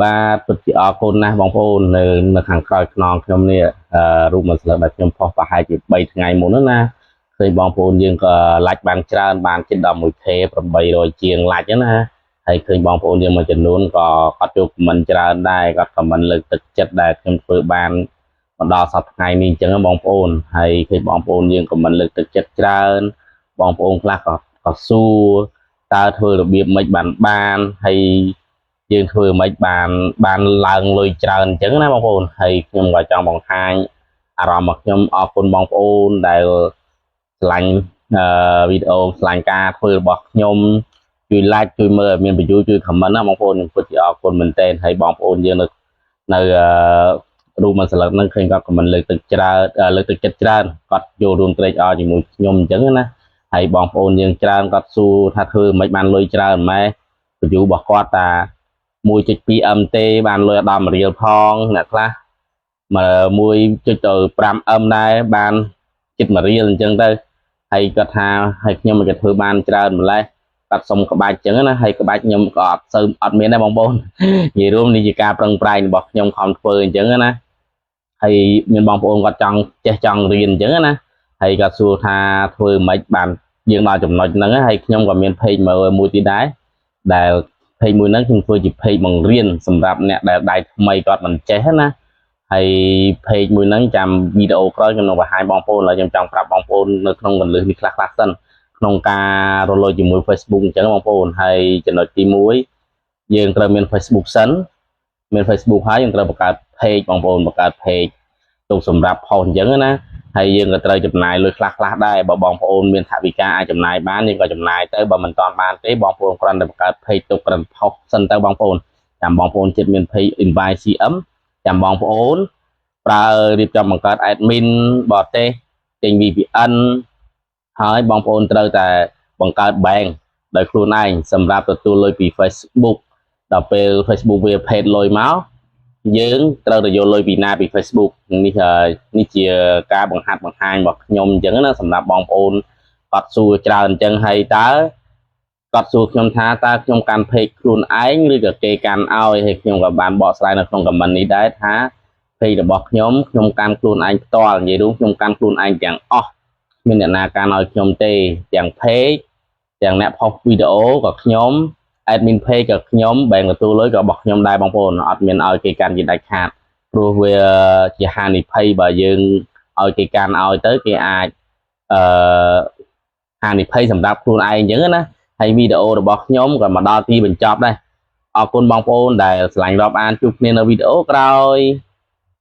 បាទពិតជាអរគុណណាស់បងប្អូននៅខាងក្រោយខ្នងខ្ញុំនេះរូបមួយស្លឹកដែលខ្ញុំផុសប្រហែលជា3ថ្ងៃមុនហ្នឹងណាឃើញបងប្អូនយើងក៏ like បានច្រើនបានជិតដល់ 1k 800ជាង like ហ្នឹងណាហើយឃើញបងប្អូនយើងមួយចំនួនក៏គាត់ចូល comment ច្រើនដែរគាត់ comment លើកទឹកចិត្តដែលខ្ញុំធ្វើបានមកដល់សប្តាហ៍ថ្ងៃនេះអញ្ចឹងបងប្អូនហើយឃើញបងប្អូនយើង comment លើកទឹកចិត្តច្រើនបងប្អូនខ្លះក៏សួរតើធ្វើរបៀបម៉េចបានហើយយើងធ្វើមិនបានឡើងលុយច្រើនអញ្ចឹងណាបងប្អូនហើយខ្ញុំក៏ចង់បង្ហាញអារម្មណ៍របស់ខ្ញុំអរគុណបងប្អូនដែលឆ្លាញ់វីដេអូឆ្លាញ់ការធ្វើរបស់ខ្ញុំជួយ like ជួយមើលឲ្យមានប្រយោជន៍ជួយ comment ណាបងប្អូនខ្ញុំពិតជាអរគុណមែនទែនហើយបងប្អូនយើងនៅរូបមួយស្លឹកហ្នឹងឃើញគាត់ comment លើកទឹកចិត្តច្រើនគាត់ចូលរួមត្រេកអរជាមួយខ្ញុំអញ្ចឹងណាហើយបងប្អូនយើងច្រើនគាត់សួរថាធ្វើមិនបានលុយច្រើនម៉ែview របស់គាត់តា 1.2M ទេបានលុយដល់1រៀលផងអ្នកខ្លះ1.5M ដែរបានជិត1រៀលអញ្ចឹងទៅហើយគាត់ថាឲ្យខ្ញុំមកធ្វើបានច្រើនម្លេះគាត់សុំក្បាច់អញ្ចឹងណាហើយក្បាច់ខ្ញុំក៏អត់មានដែរបងប្អូននិយាយរួមនេះជាការប្រឹងប្រែងរបស់ខ្ញុំខំធ្វើអញ្ចឹងណាហើយមានបងប្អូនគាត់ចង់ចេះចង់រៀនអញ្ចឹងណាហើយគាត់សួរថាធ្វើមិនបានយើងដល់ចំណុចហ្នឹងហើយខ្ញុំក៏មាន page មួយទៀតដែរដែល page មួយហ្នឹងខ្ញុំធ្វើជា page បង្រៀនសម្រាប់អ្នកដែលដៃថ្មីគាត់មិនចេះណាហើយ page មួយហ្នឹងចាំវីដេអូក្រោយខ្ញុំនឹងបង្ហាញបងប្អូនហើយខ្ញុំចង់ប្រាប់បងប្អូននៅក្នុងកន្លឹះនេះខ្លះសិនក្នុងការរលុយជាមួយ Facebook អញ្ចឹងបងប្អូនហើយចំណុចទី1យើងត្រូវមាន Facebook សិនមាន Facebook ហើយយើងត្រូវបង្កើត page បងប្អូនបង្កើត page ទុកសម្រាប់ post អញ្ចឹងណាហើយយើងក៏ត្រូវចំណាយលុយខ្លះដែរបើបងប្អូនមានថវិកាអាចចំណាយបានយើងក៏ចំណាយទៅបើមិនតាន់បានទេបងប្អូនគ្រាន់តែបង្កើត page ទុកគ្រាន់ post សិនទៅបងប្អូនចាំបងប្អូនចិត្តមាន page invite CM ចាំបងប្អូនប្រើរៀបចំបង្កើត admin បរទេសចេញ VPN ហើយបងប្អូនត្រូវតែបង្កើត bank ដោយខ្លួនឯងសម្រាប់ទទួលលុយពី Facebook ដល់ពេល Facebook វា page លុយមកយើងត្រូវតែយកលុយពីណាពី Facebook នេះជាការបង្ហាញរបស់ខ្ញុំអញ្ចឹងណាសម្រាប់បងប្អូនគាត់សួរច្រើនអញ្ចឹងហើយតើគាត់សួរខ្ញុំថាតើខ្ញុំកាន់ page ខ្លួនឯងឬក៏គេកាន់ឲ្យហើយខ្ញុំក៏បានបកស្រាយនៅក្នុង comment នេះដែរថា page របស់ខ្ញុំកាន់ខ្លួនឯងផ្ទាល់និយាយរួមខ្ញុំកាន់ខ្លួនឯងទាំងអស់មានអ្នកណាកាន់ឲ្យខ្ញុំទេទាំង page ទាំងអ្នកផុសវីដេអូក៏ខ្ញុំ admin page ក៏ខ្ញុំ bank ទទួលលុយក៏របស់ខ្ញុំដែរបងប្អូនអត់មានឲ្យគេកាន់ជាដាច់ខាតព្រោះវាជាហានិភ័យបើយើងឲ្យគេកាន់ឲ្យទៅគេអាចហានិភ័យសម្រាប់ខ្លួនឯងអញ្ចឹងណាហើយវីដេអូរបស់ខ្ញុំក៏មកដល់ទីបញ្ចប់ដែរអរគុណបងប្អូនដែលឆ្លាញ់រាប់អានជួបគ្នានៅវីដេអូក្រោយ